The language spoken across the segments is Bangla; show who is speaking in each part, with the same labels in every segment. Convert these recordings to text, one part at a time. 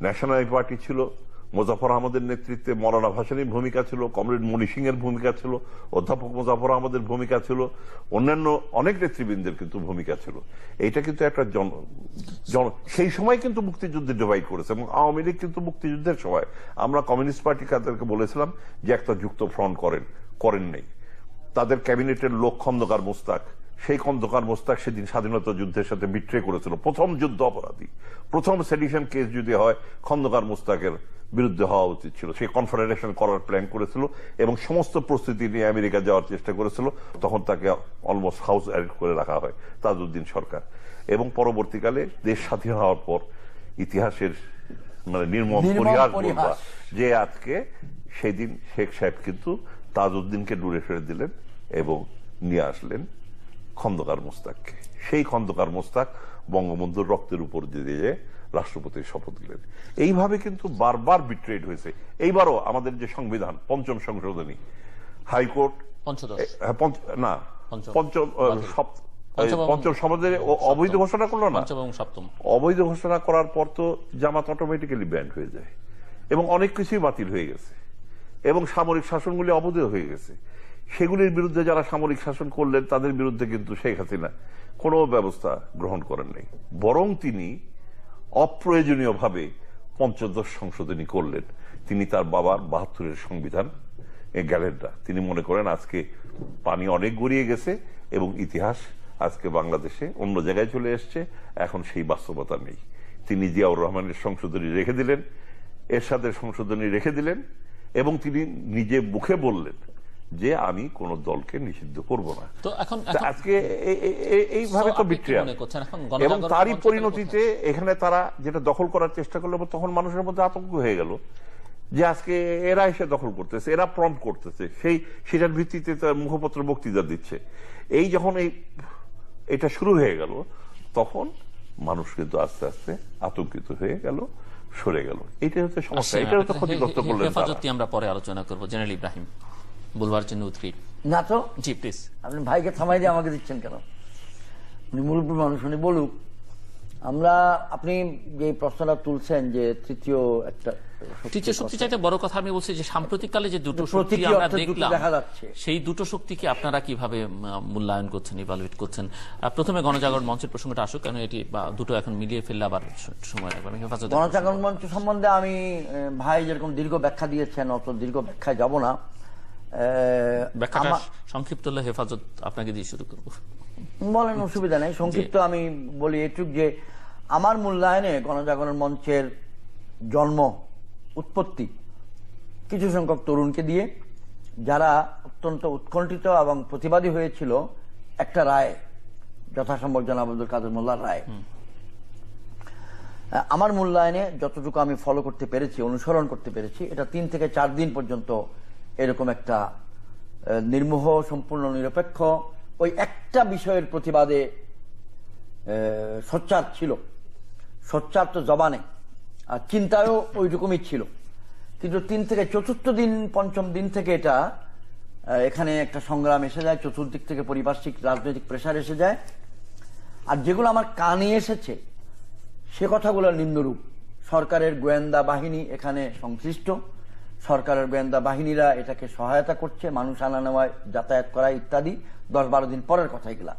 Speaker 1: ন্যাশনাল পার্টি ছিল, মোজাফর আহমদের নেতৃত্বে মৌলানা ভাসানীর ভূমিকা ছিল, কমরেড মনি সিং এর ভূমিকা ছিল, অধ্যাপক মোজাফর আহমদের ভূমিকা ছিল, অন্যান্য অনেক নেতৃবৃন্দের কিন্তু ভূমিকা ছিল। এইটা কিন্তু একটা সেই সময় কিন্তু মুক্তিযুদ্ধে ডিভাইড করেছে, এবং আওয়ামী লীগ কিন্তু মুক্তিযুদ্ধের সময় আমরা কমিউনিস্ট পার্টি তাদেরকে বলেছিলাম যে একটা যুক্ত ফ্রন্ট করেন নাই। তাদের ক্যাবিনেটের লোক খন্দকার মোস্তাক, সেই খন্দকার মোস্তাক সেদিন স্বাধীনতা যুদ্ধের সাথে বিট্রে করেছিল, প্রথম যুদ্ধ অপরাধী। প্রথম সেডিশন কেস যদি হয় খন্দকার মোস্তাকের বিরুদ্ধে হওয়া উচিত ছিল। সেই কনফেডারেশন করার প্ল্যান করেছিল এবং সমস্ত প্রস্তুতি নিয়ে আমেরিকা যাওয়ার চেষ্টা করেছিল। তখন তাকে অলমোস্ট হাউস অ্যারেস্ট করে রাখা হয় তাজউদ্দিন সরকার। এবং পরবর্তীকালে দেশ স্বাধীন হওয়ার পর ইতিহাসের মানে নির্মম পরিহাস বলবা যে আজকে সেদিন শেখ সাহেব কিন্তু তাজউদ্দিনকে দূরে সরে দিলেন এবং নিয়ে আসলেন খন্দকার মোস্তাককে। সেই খন্দকার মোস্তাক বঙ্গবন্ধুর রক্তের উপর দিয়ে রাষ্ট্রপতির শপথ দিলেন। এইভাবে কিন্তু বারবার বিট্রেড হয়েছে। এইবারও আমাদের যে সংবিধান পঞ্চম সংশোধনী, হাইকোর্ট না পঞ্চম শপথের অবৈধ ঘোষণা করলো না, অবৈধ ঘোষণা করার পর তো জামাত অটোমেটিক্যালি ব্যান্ড হয়ে যায় এবং অনেক কিছুই বাতিল হয়ে গেছে এবং সামরিক শাসনগুলি অবৈধ হয়ে গেছে। সেগুলির বিরুদ্ধে যারা সামরিক শাসন করলেন তাদের বিরুদ্ধে কিন্তু শেখ হাসিনা কোনো ব্যবস্থা গ্রহণ করেন নাই, বরং তিনি অপ্রয়োজনীয়ভাবে পঞ্চদশ সংশোধনী করলেন। তিনি তার বাবার ৭২-এর সংবিধান গেলেন না। তিনি মনে করেন আজকে পানি অনেক গড়িয়ে গেছে এবং ইতিহাস আজকে বাংলাদেশে অন্য জায়গায় চলে এসছে, এখন সেই বাস্তবতা নেই। তিনি জিয়াউর রহমানের সংশোধনী রেখে দিলেন, এরশাদের সংশোধনী রেখে দিলেন এবং তিনি নিজে মুখে বললেন যে আমি কোন দলকে নিষিদ্ধ করব না। তো এখন আজকে এইভাবে তো বিট্রিয়াল, এবং তারই পরিণতিতে এখানে তারা যেটা দখল করার চেষ্টা করলো, তখন মানুষের মধ্যে আতঙ্ক হয়ে গেল যে আজকে এরা এসে দখল করতেছে, এরা প্রম্পট করতেছে, সেটার ভিত্তিতে তার মুখপত্র বক্তৃতা দিচ্ছে। এই যখন এটা শুরু হয়ে গেল তখন মানুষ কিন্তু আস্তে আস্তে আতঙ্কিত হয়ে গেল, সরে গেল। এইটা হচ্ছে সমস্যা, এটা হচ্ছে ক্ষতিগ্রস্ত করলেন।
Speaker 2: হেফাজতে আমরা পরে আলোচনা করব। জেনারেল ইব্রাহিম বলবার জন্য উৎকৃট
Speaker 3: না তো।
Speaker 2: জি প্লিজ।
Speaker 3: আপনি ভাইকে থামাই দিয়ে আমাকে দিচ্ছেন কেন? উনি মুরব্বী মানুষ, উনি বলুক। আপনি যে প্রশ্নটা তুলছেন যে তৃতীয়
Speaker 2: শক্তি চাইতে বড় কথা আমি বলছি যে সাম্প্রতিককালে যে দুটো শক্তি আমরা দেখলাম, সেই দুটো শক্তিকে আপনারা কিভাবে মূল্যায়ন করছেন, ইভালুয়েট করছেন? প্রথমে গণজাগরণ মঞ্চের প্রসঙ্গটা আসুক, কেন এটি দুটো এখন মিলিয়ে ফেললে আবার সময় লাগবে।
Speaker 3: গণজাগরণ মঞ্চ সম্বন্ধে আমি ভাই যেরকম দীর্ঘ ব্যাখ্যা দিয়েছেন, অত দীর্ঘ ব্যাখ্যায় যাব না।
Speaker 2: সংক্ষিপ্ত হলে হেফাজত আপনাকে দিয়ে শুরু করবো।
Speaker 3: বলেন, অসুবিধা নেই। সংক্ষিপ্ত আমি বলি এটুক যে আমার মূল্যায়নে গণজাগরণ মঞ্চের জন্ম, উৎপত্তি কিছু সংখ্যক তরুণকে দিয়ে, যারা অত্যন্ত উৎকণ্ঠিত এবং প্রতিবাদী হয়েছিল একটা রায়, যথাসম্ভব জনাব আব্দুল কাদের মোল্লার রায়। আমার মূল্যায়নে যতটুকু আমি ফলো করতে পেরেছি, অনুসরণ করতে পেরেছি, এটা 3 থেকে 4 দিন পর্যন্ত এরকম একটা নির্মোহ, সম্পূর্ণ নিরপেক্ষ, ওই একটা বিষয়ের প্রতিবাদে সোচ্চার ছিল। সোচ্চার তো জবানে, আর চিন্তায়ও ওই রকমই ছিল। কিন্তু 3 থেকে 4র্থ দিন, 5ম দিন থেকে এটা এখানে একটা সংগ্রাম এসে যায়, চতুর্দিক থেকে পারিপার্শ্বিক রাজনৈতিক প্রেসার এসে যায়। আর যেগুলো আমার কানে এসেছে সে কথাগুলো নিম্নরূপ। সরকারের গোয়েন্দা বাহিনী এখানে সংশ্লিষ্ট, সরকারের গোয়েন্দা বাহিনীরা এটাকে সহায়তা করছে, মানুষ আনা নেওয়ায়, যাতায়াত করা ইত্যাদি। 10-12 দিন পরের কথা এগুলা।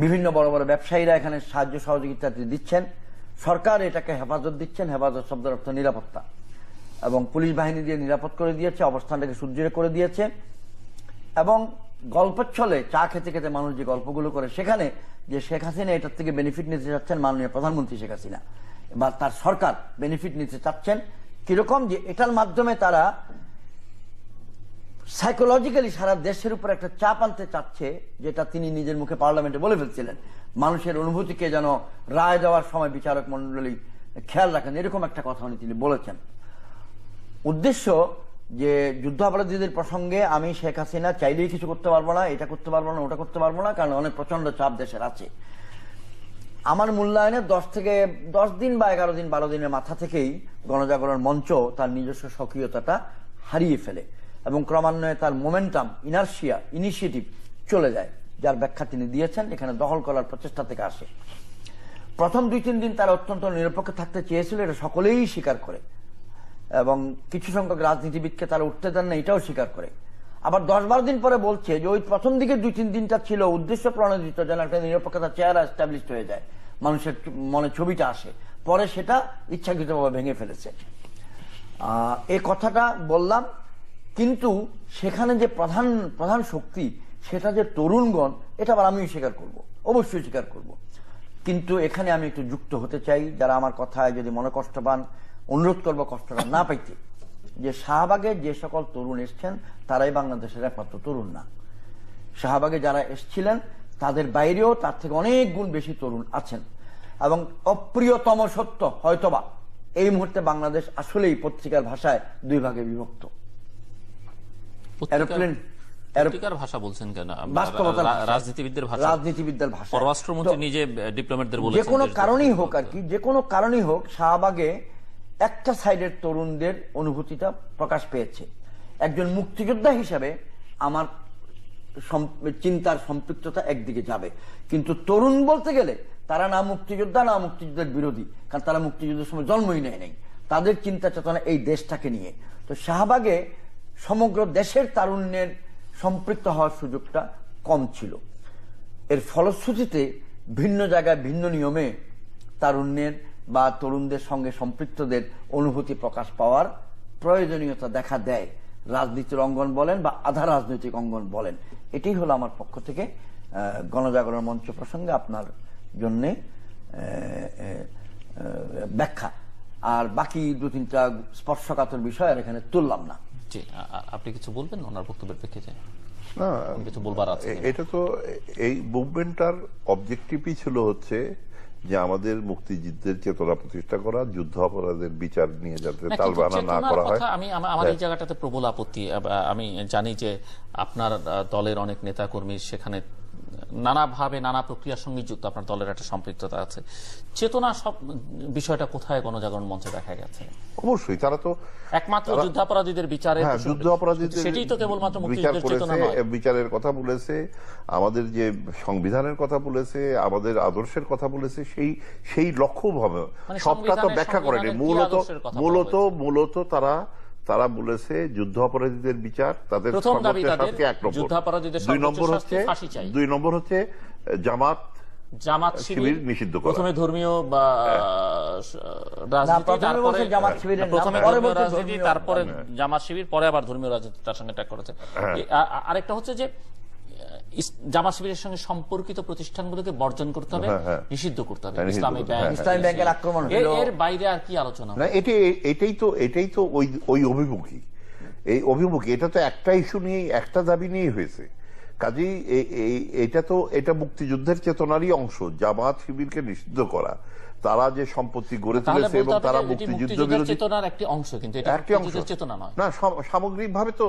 Speaker 3: বিভিন্ন বড় বড় ব্যবসায়ীরা এখানে সাহায্য সহযোগিতা দিচ্ছেন, সরকার এটাকে হেফাজত দিচ্ছেন। হেফাজত শব্দের অর্থ নিরাপত্তা, এবং পুলিশ বাহিনী দিয়ে নিরাপদ করে দিয়েছে, অবস্থানটাকে সুদৃঢ় করে দিয়েছে। এবং গল্পের ছলে চা খেতে খেতে মানুষ যে গল্পগুলো করে, সেখানে যে শেখ হাসিনা এটার থেকে বেনিফিট নিতে চাচ্ছেন, মাননীয় প্রধানমন্ত্রী শেখ হাসিনা বা তার সরকার বেনিফিট নিতে চাচ্ছেন কিরকম, যে এটার মাধ্যমে তারা সাইকোলজিক্যালি সারা দেশের উপর একটা চাপ আনতে চাচ্ছে, যেটা তিনি নিজের মুখে পার্লামেন্টে বলে ফেলছিলেন। মানুষের অনুভূতিকে যেন রায় দেওয়ার সময় বিচারক মন্ডলী খেয়াল রাখেন, এরকম একটা কথা তিনি বলেছেন। উদ্দেশ্য যে যুদ্ধাপরাধীদের প্রসঙ্গে আমি শেখ হাসিনা চাইলেই কিছু করতে পারবো না, এটা করতে পারবো না, ওটা করতে পারবো না, কারণ অনেক প্রচন্ড চাপ দেশের আছে। আমার মূল্যায়নে 10 দিন বা 11 দিন 12 দিনের মাথা থেকেই গণজাগরণ মঞ্চ তার নিজস্ব সক্রিয়তাটা হারিয়ে ফেলে এবং ক্রমান্বয়ে তার মোমেন্টাম, ইনার্শিয়া, ইনিশিয়েটিভ চলে যায়, যার ব্যাখ্যা তিনি দিয়েছেন। এখানে দখল করার প্রচেষ্টা থেকে আসে। প্রথম 2-3 দিন তারা অত্যন্ত নিরপেক্ষ থাকতে চেয়েছিল, এটা সকলেই স্বীকার করে, এবং কিছু সংখ্যক রাজনীতিবিদকে তারা উঠতে দেন না, এটাও স্বীকার করে। আবার 10-12 দিন পরে বলছে যে ওই প্রথম দিকে 2-3 দিনটা ছিল উদ্দেশ্য প্রণোদিত, যেন একটা নিরপেক্ষতার চেহারা এস্টাবলিশ হয়ে যায়, মানুষের মনে ছবিটা আসে, পরে সেটা ইচ্ছাকৃতভাবে ভেঙে ফেলেছে। এই কথাটা বললাম, কিন্তু সেখানে যে প্রধান প্রধান শক্তি সেটা যে তরুণগণ, এটা আবার আমিও স্বীকার করব, অবশ্যই স্বীকার করব। কিন্তু এখানে আমি একটু যুক্ত হতে চাই, যারা আমার কথায় যদি মনে কষ্ট পান, অনুরোধ করবো কষ্টটা না পাইতে, যে শাহবাগে যে সকল তরুণ এসছেন তারাই বাংলাদেশের একমাত্র তরুণ না। শাহবাগে যারা এসছিলেন তাদের বাইরেও তার থেকে অনেক গুণ বেশি তরুণ আছেন, এবং অপ্রিয়তম সত্য হয়তোবা এই মুহূর্তে বাংলাদেশ আসলেই পত্রিকার ভাষায় 2 ভাগে বিভক্ত।
Speaker 2: পত্রিকার ভাষা বলছেন কেন? রাজনীতিবিদদের ভাষা,
Speaker 3: রাজনীতিবিদদের ভাষা।
Speaker 2: পররাষ্ট্রমন্ত্রী নিজে ডিপ্লোম্যাটদের বলেছেন,
Speaker 3: যে কোনো কারণেই হোক আর কি, যে কোনো কারণেই হোক, শাহবাগে একটা সাইডের তরুণদের অনুভূতিটা প্রকাশ পেয়েছে। একজন মুক্তিযোদ্ধা হিসাবে আমার চিন্তার সম্পৃক্ততা একদিকে যাবে, কিন্তু তরুণ বলতে গেলে তারা না মুক্তিযোদ্ধা না মুক্তিযুদ্ধের বিরোধী, কারণ তারা মুক্তিযুদ্ধের সময় জন্মই নেয় নাই, তাদের চিন্তা চেতনা এই দেশটাকে নিয়ে। তো শাহবাগে সমগ্র দেশের তারুণ্যের সম্পৃক্ত হওয়ার সুযোগটা কম ছিল। এর ফলশ্রুতিতে ভিন্ন জায়গায় ভিন্ন নিয়মে তারুণ্যের বা তরুণদের সঙ্গে সম্পৃক্তদের অনুভূতি প্রকাশ পাওয়ার প্রয়োজনীয়তা দেখা দেয়, রাজনীতির অঙ্গন বলেন বা আধা রাজনৈতিক অঙ্গন বলেন। এটাই হলো আমার পক্ষ থেকে গণজাগরণ মঞ্চ প্রসঙ্গে আপনার জন্যে ব্যাখ্যা। আর বাকি 2-3টা স্পর্শকাতর বিষয় আর এখানে তুললাম না।
Speaker 2: জি, আপনি কিছু বলবেন ওনার বক্তব্যের প্রেক্ষিতে?
Speaker 1: না,
Speaker 2: কিছু বলবার আছে?
Speaker 1: এটা তো এই মুভমেন্টটার অবজেক্টিভই ছিল হচ্ছে যে আমাদের মুক্তিযুদ্ধের চেতনা প্রতিষ্ঠা করা, যুদ্ধ অপরাধের বিচার নিয়ে যাতে তালবাহানা না করা হয়।
Speaker 2: আমি আমার এই জায়গাটাতে প্রবল আপত্তি। আমি জানি যে আপনার দলের অনেক নেতাকর্মী সেখানে নানাভাবে নানা প্রক্রিয়ার সঙ্গে যুক্ত, আপনার দলের একটা সম্পৃক্ততা আছে। চেতনা সব বিষয়টা কোথায় গণজাগরণ মঞ্চে দেখা গেছে?
Speaker 1: অবশ্যই তারা তো
Speaker 2: একমাত্র যুদ্ধাপরাধীদের বিচারে,
Speaker 1: যুদ্ধ অপরাধীদের
Speaker 2: সেটাই তো কেবলমাত্র মুক্তিযুদ্ধের চেতনা নয়,
Speaker 1: বিচারের কথা বলেছে, আমাদের যে সংবিধানের কথা বলেছে, আমাদের আদর্শের কথা বলেছে, সেই লক্ষ্যভাবে সবটা তো ব্যাখ্যা করেনি। মূলত তারা বলেছে যুদ্ধ অপরাধীদের বিচার, তাদের
Speaker 2: প্রথম দাবি তাদের যুদ্ধাপরাধীদের
Speaker 1: দুই নম্বর হচ্ছে জামাত শিবির নিষিদ্ধ করা।
Speaker 2: প্রথমে ধর্মীয় বা রাজনীতি, তারপরে জামাত শিবির, পরে আবার ধর্মীয় রাজনীতি তার সঙ্গে ট্যাগ করেছে। আরেকটা হচ্ছে যে জামাত শিবিরের সঙ্গে সম্পর্কিত প্রতিষ্ঠানগুলোকে বর্জন করতে হবে, নিষিদ্ধ করতে হবে, ইসলামী ব্যাংকের আক্রমণ। এর বাইরে আর কি আলোচনা?
Speaker 1: এটাই তো ওই অভিমুখী, এটা তো একটা ইস্যু নিয়ে, একটা দাবি নিয়েই হয়েছে। কাজেই এটা মুক্তিযুদ্ধের চেতনারই অংশ, জামাত শিবিরকে নিষিদ্ধ করা, তারা যে সম্পত্তি গড়ে তুলেছে এবং তারা মুক্তিযুদ্ধ বিরোধী
Speaker 2: চেতনার একটি অংশ, কিন্তু এটা মুক্তিযুদ্ধের চেতনা নয়।
Speaker 1: না, সামগ্রিকভাবে তো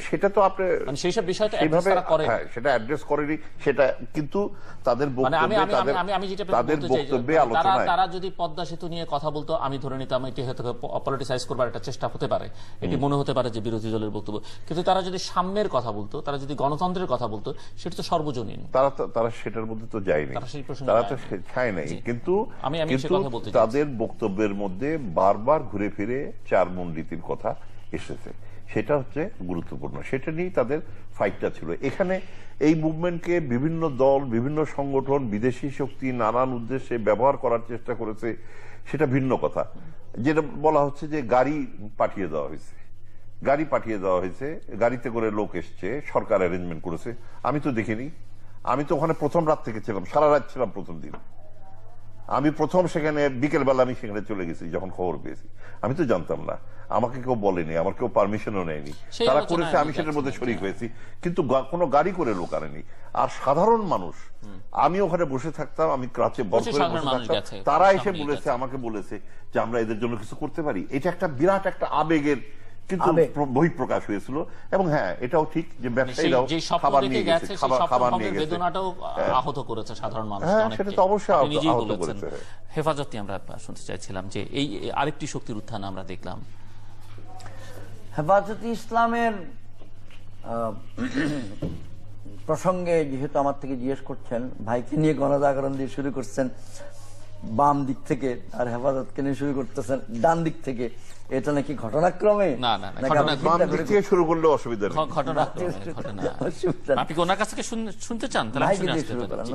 Speaker 1: সেটা তো আপনি
Speaker 2: সেই সব বিষয়টা অ্যাড্রেস করে,
Speaker 1: সেটা অ্যাড্রেস করেনি, সেটা কিন্তু তাদের বক্তব্যে আলোচনায়
Speaker 2: তারা যদি পদ্মা সেতু নিয়ে কথা বলতো, আমি ধরে নিতাম এটি হয়তো পলিটিসাইজ করবার একটা চেষ্টা হতে পারে, এটি মনে হতে পারে যে বিরোধী দলের বক্তব্য। কিন্তু তারা যদি সাম্যের কথা বলতো, তারা যদি গণতন্ত্রের কথা বলতো, সেটা তো সর্বজনীন।
Speaker 1: তারা সেটার মধ্যে তো যায়নি, তারা তো চায় নাই। কিন্তু তাদের বক্তব্যের মধ্যে বারবার ঘুরে ফিরে 4 মূলনীতির কথা এসেছে, সেটা হচ্ছে গুরুত্বপূর্ণ, সেটা নিয়েই তাদের ফাইটটা ছিল। এখানে এই মুভমেন্টকে বিভিন্ন দল, বিভিন্ন সংগঠন, বিদেশি শক্তি নানান উদ্দেশ্যে ব্যবহার করার চেষ্টা করেছে, সেটা ভিন্ন কথা। যেটা বলা হচ্ছে যে গাড়ি পাঠিয়ে দেওয়া হয়েছে, গাড়িতে করে লোক এসছে, সরকার অ্যারেঞ্জমেন্ট করেছে। আমি তো দেখিনি, আমি তো ওখানে প্রথম রাত থেকে ছিলাম, সারা রাত ছিলাম প্রথম দিন। আমি প্রথম সেখানে বিকেলবেলা আমি সেখানে চলে গেছি যখন খবর পেয়েছি। আমি তো জানতাম না, আমাকে কেউ বলেনি, আমার কেউ পারমিশনও নেয়নি, তারা করেছে, আমি সেটার মধ্যে শরিক হয়েছি, কিন্তু কোনো গাড়ি করে লোক আনেনি। আর সাধারণ মানুষ, আমি ওখানে বসে থাকতাম, আমি ক্রাচে বল করে বসে থাকতাম, তারা এসে বলেছে, আমাকে বলেছে যে আমরা এদের জন্য কিছু করতে পারি। এটা একটা বিরাট একটা আবেগের কিন্তু বহিঃপ্রকাশ হয়েছিল। এবং হ্যাঁ, এটাও ঠিক যে ব্যবসায়ীরাও খাবার নিয়ে গেছে, খাবার নিয়ে গেছে,
Speaker 2: বেদনাটাও আহত করেছে সাধারণ মানুষ।
Speaker 1: হ্যাঁ, সেটা তো অবশ্যই আহত করেছে।
Speaker 2: হেফাজতে আমরা শুনতে চাইছিলাম যে এই আরেকটি শক্তির উত্থান আমরা দেখলাম।
Speaker 3: হেফাজতে ইসলামের প্রসঙ্গে যেহেতু আমার থেকে জিজ্ঞেস করছেন, ভাইকে নিয়ে গণজাগরণ দিয়ে শুরু করছেন, বাম দিক থেকে আর হেফাজতকে নিয়ে শুরু করতেছেন ডান দিক থেকে, এটা নাকি ঘটনাক্রমে?
Speaker 2: না,
Speaker 1: বাম দিক থেকে শুরু করলে অসুবিধা নেই।
Speaker 2: আপনি ওনার কাছ থেকে শুনতে চান?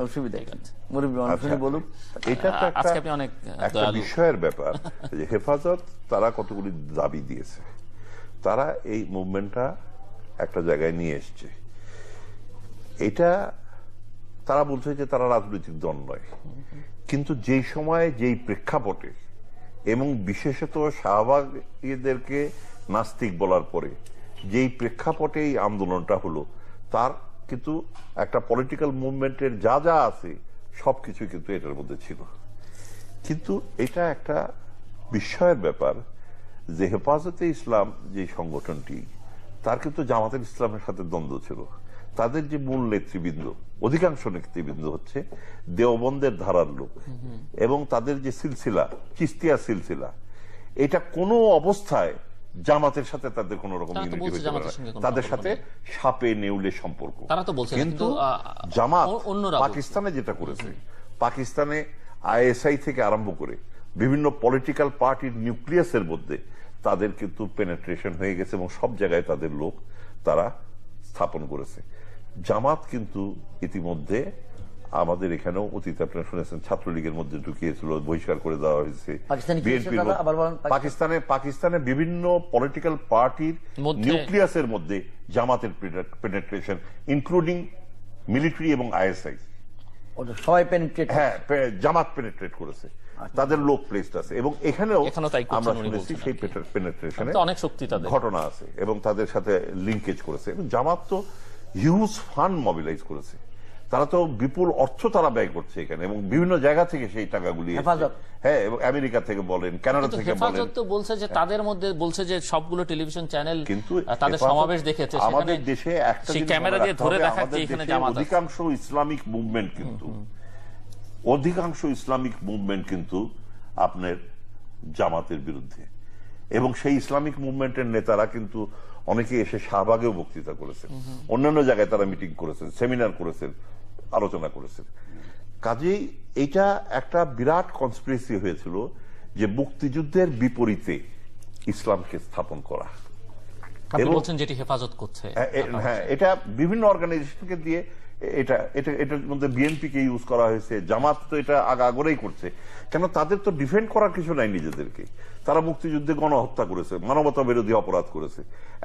Speaker 3: অসুবিধা মুরব্বী মানুষ বলুক।
Speaker 1: এটা তো একটা বিষয়ের ব্যাপার যে হেফাজত তারা কতগুলি দাবি দিয়েছে, তারা এই মুভমেন্টটা একটা জায়গায় নিয়ে এসছে। এটা তারা বলছে যে তারা রাজনৈতিক দল নয়, কিন্তু যেই সময়ে যেই প্রেক্ষাপটে এবং বিশেষত শাহবাগীদেরকে নাস্তিক বলার পরে যেই প্রেক্ষাপটে এই আন্দোলনটা হলো, তার কিন্তু একটা পলিটিক্যাল মুভমেন্টের যা যা আছে সবকিছু কিন্তু এটার মধ্যে ছিল। কিন্তু এটা একটা বিস্ময়ের ব্যাপার যে হেফাজতে ইসলাম যে সংগঠনটি, তার কিন্তু জামাতের ইসলামের সাথে দ্বন্দ্ব ছিল। তাদের যে মূল নেতৃবৃন্দ, অধিকাংশ নেতৃবৃন্দ হচ্ছে দেওবন্দের ধারার লোক, এবং তাদের যে সিলসিলা চিস্তিয়া সিলসিলা, এটা কোনো অবস্থায় জামাতের সাথে তাদের কোন রকম ইউনিটি হতে পারে না। তাদের সাথে সাপে নেউলে সম্পর্ক। কিন্তু জামাত পাকিস্তানে যেটা করেছে, পাকিস্তানে আইএসআই থেকে আরম্ভ করে বিভিন্ন পলিটিক্যাল পার্টির নিউক্লিয়াসের মধ্যে তাদের কিন্তু পেনেট্রেশন হয়ে গেছে এবং সব জায়গায় তাদের লোক তারা স্থাপন করেছে। জামাত কিন্তু ইতিমধ্যে আমাদের এখানেও অতীতে আপনারা শুনেছেন ছাত্রলীগের মধ্যে ঢুকিয়েছিল, বহিষ্কার করে দেওয়া হয়েছে। পাকিস্তানে বিভিন্ন পলিটিক্যাল পার্টির নিউক্লিয়াসের মধ্যে জামাতের পেনেট্রেশন, ইনক্লুডিং মিলিটারি এবং আইএসআই,
Speaker 3: সবাই পেনিট্রেট,
Speaker 1: হ্যাঁ জামাত পেনিট্রেট করেছে, তাদের লোক প্লেসড আছে। এবং এখানেও আমরা শুনেছি সেই পেনিট্রেশনে
Speaker 2: অনেক শক্তি তাদের
Speaker 1: ঘটনা আছে এবং তাদের সাথে লিঙ্কেজ করেছে। এবং জামাত তো হিউজ ফান্ড মোবিলাইজ করেছে, তারা তো বিপুল অর্থ তারা ব্যয় করছে এখানে, এবং বিভিন্ন জায়গা থেকে সেই টাকাগুলি, হ্যাঁ, এবং আমেরিকা থেকে বলেন, কানাডা থেকে বলেন।
Speaker 2: হেফাজত তো বলছে যে তাদের মধ্যে বলছে যে সবগুলো টেলিভিশন চ্যানেল কিন্তু তাদের সমাবেশ দেখেছে।
Speaker 1: আমাদের দেশে একটা
Speaker 2: ক্যামেরা দিয়ে ধরে দেখাচ্ছে এখানে জামাত।
Speaker 1: অধিকাংশ ইসলামিক মুভমেন্ট কিন্তু আপনার জামাতের বিরুদ্ধে, এবং সেই ইসলামিক মুভমেন্টের নেতারা কিন্তু অনেকে এসে শাহবাগেও বক্তৃতা করেছেন, অন্যান্য জায়গায় তারা মিটিং করেছেন, সেমিনার করেছেন, আলোচনা করেছেন। কাজেই এইটা একটা বিরাট কনস্পিরেসি হয়েছিল যে মুক্তিযুদ্ধের বিপরীতে ইসলামকে স্থাপন করা।
Speaker 2: যেটি হেফাজত করছে,
Speaker 1: হ্যাঁ, এটা বিভিন্ন অর্গানাইজেশনকে দিয়ে, এটার মধ্যে বিএনপি কে ইউজ করা হয়েছে। জামাত তো এটা আগাগোড়াই করছে, কেন তাদের তো ডিফেন্ড করার কিছু নাই নিজেদেরকে। তারা মুক্তিযুদ্ধে গণহত্যা করেছে, মানবতা বিরোধী অপরাধ করেছে,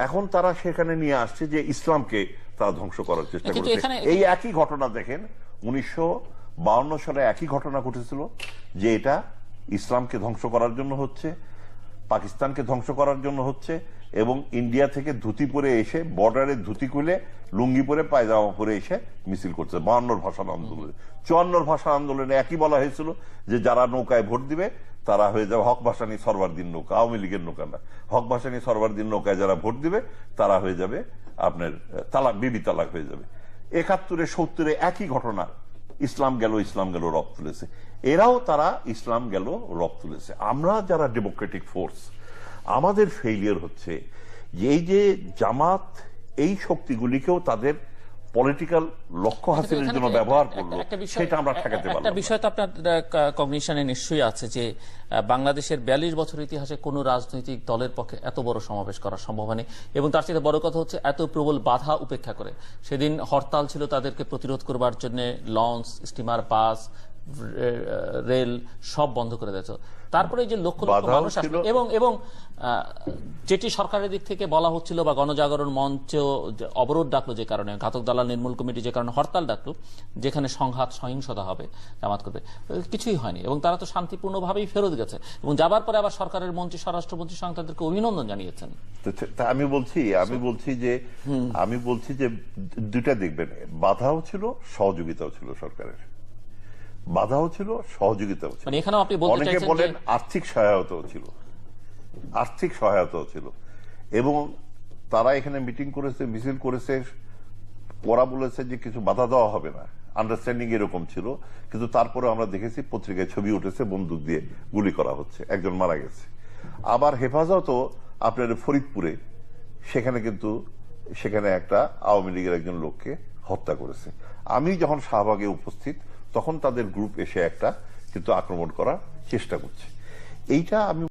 Speaker 1: এখন তারা সেখানে নিয়ে আসছে যে ইসলামকে তারা ধ্বংস করার চেষ্টা করেছে। এই একই ঘটনা দেখেন 1952 সালে একই ঘটনা ঘটেছিল, যে এটা ইসলামকে ধ্বংস করার জন্য হচ্ছে, পাকিস্তানকে ধ্বংস করার জন্য হচ্ছে, এবং ইন্ডিয়া থেকে ধুতি পরে এসে বর্ডারে ধুতি খুলে লুঙ্গি পরে পায়জামা পরে এসে মিছিল করছে 52 ভাষা আন্দোলনে। 54 ভাষা আন্দোলনে একই বলা হয়েছিল যে যারা নৌকায় ভোট দিবে তারা হয়ে যাবে হক ভাসানী সরওয়ারদিন নৌকা, আওয়ামী লীগের নৌকা না, হক ভাসানী সরওয়ারদিন নৌকায় যারা ভোট দিবে তারা হয়ে যাবে আপনার তালাক, বিবি তালাক হয়ে যাবে। 71 70 একই ঘটনা, ইসলাম গেল রব তুলেছে, এরাও তারা ইসলাম গেল রব তুলেছে। আমরা যারা ডেমোক্রেটিক ফোর্স, আমাদের ফেইলিয়ার হচ্ছে যে এই যে জামাত এই শক্তিগুলিকেও তাদের পলিটিক্যাল লক্ষ্য হাসিলের জন্য ব্যবহার করলো, সেটা আমরা ঠেকাতে পারলাম না।
Speaker 2: একটা বিষয় তো আপনার কগনিশনে নিশ্চয়ই আছে যে বাংলাদেশের 42 বছর ইতিহাসে কোন রাজনৈতিক দলের পক্ষে এত বড় সমাবেশ করা সম্ভব হয়নি, এবং তার চেয়ে বড় কথা হচ্ছে এত প্রবল বাধা উপেক্ষা করে। সেদিন হরতাল ছিল তাদেরকে প্রতিরোধ করবার জন্য, লঞ্চ, স্টিমার, বাস, রেল সব বন্ধ করে দিয়েছে। তারপরে যে লক্ষ লক্ষ মানুষ আসলো, এবং যেটি সরকারের দিক থেকে বলা হচ্ছিল বা গণজাগরণ মঞ্চ অবরোধ ডাকলো, যে কারণে ঘাতক দালাল নির্মূল কমিটি যে কারণে হরতাল ডাকলো, যেখানে সংঘাত সহিংসতা হবে, জামাত করবে, কিছুই হয়নি, এবং তারা তো শান্তিপূর্ণভাবেই ফেরত গেছে, এবং যাবার পরে আবার সরকারের মন্ত্রী, স্বরাষ্ট্রমন্ত্রী সঙ্গে তাদেরকে অভিনন্দন জানিয়েছেন।
Speaker 1: আমি বলছি যে দুইটা দেখবেন, বাধাও ছিল সহযোগিতাও ছিল, সরকারের বাধাও ছিল সহযোগিতাও ছিল।
Speaker 2: এখানেও আপনি বলতে চাইছেন
Speaker 1: বলেন আর্থিক সহায়তাও ছিল, এবং তারা এখানে মিটিং করেছে, মিছিল করেছে, ওরা বলেছে যে কিছু বাধা দেওয়া হবে না, আন্ডারস্ট্যান্ডিং এরকম ছিল। কিন্তু তারপরে আমরা দেখেছি পত্রিকায় ছবি উঠেছে, বন্দুক দিয়ে গুলি করা হচ্ছে, একজন মারা গেছে। আবার হেফাজতও আপনার ফরিদপুরে সেখানে একটা আওয়ামী লীগের একজন লোককে হত্যা করেছে। আমি যখন শাহবাগে উপস্থিত, তখন তাদের গ্রুপ এসে একটা কিন্তু আক্রমণ করার চেষ্টা করছে। এইটা আমি